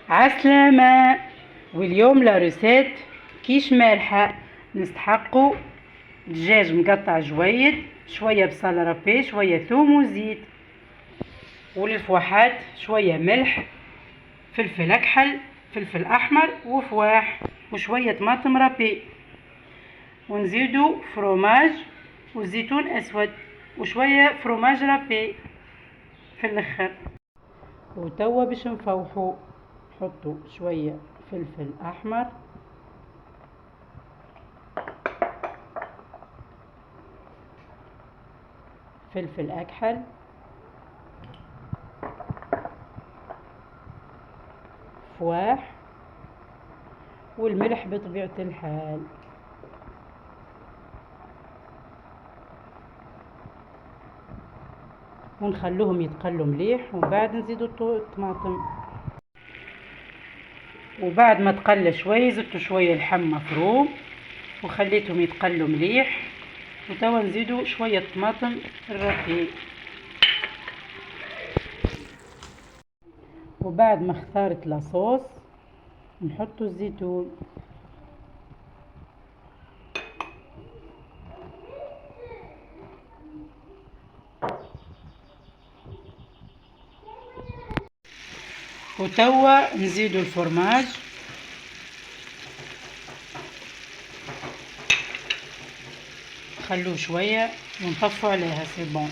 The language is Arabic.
عسلامة. واليوم لا روسيت كيش مالحة. نستحقوا دجاج مقطع جويد، شوية بصل ربي، شوية ثوم وزيت، وللفواحات شوية ملح، فلفل أكحل، فلفل أحمر وفواح، وشوية طماطم ربي، ونزيدو فروماج وزيتون أسود وشوية فروماج ربي في الأخر. وتوا باش نفوحو نحطو شوية فلفل أحمر، فلفل أكحل، فواح، والملح بطبيعة الحال. ونخلوهم يتقلوا مليح، ومن بعد نزيدو الطماطم. وبعد ما تقلى شوي زدتو شوية لحم مفروم وخليتهم يتقلوا مليح. وتوا نزيدو شوية طماطم الرقيق. وبعد ما اختارت لاصوص نحطو الزيتون. وتوا نزيدو الفرماج، خلوه شوية ونطفو عليها سي بون.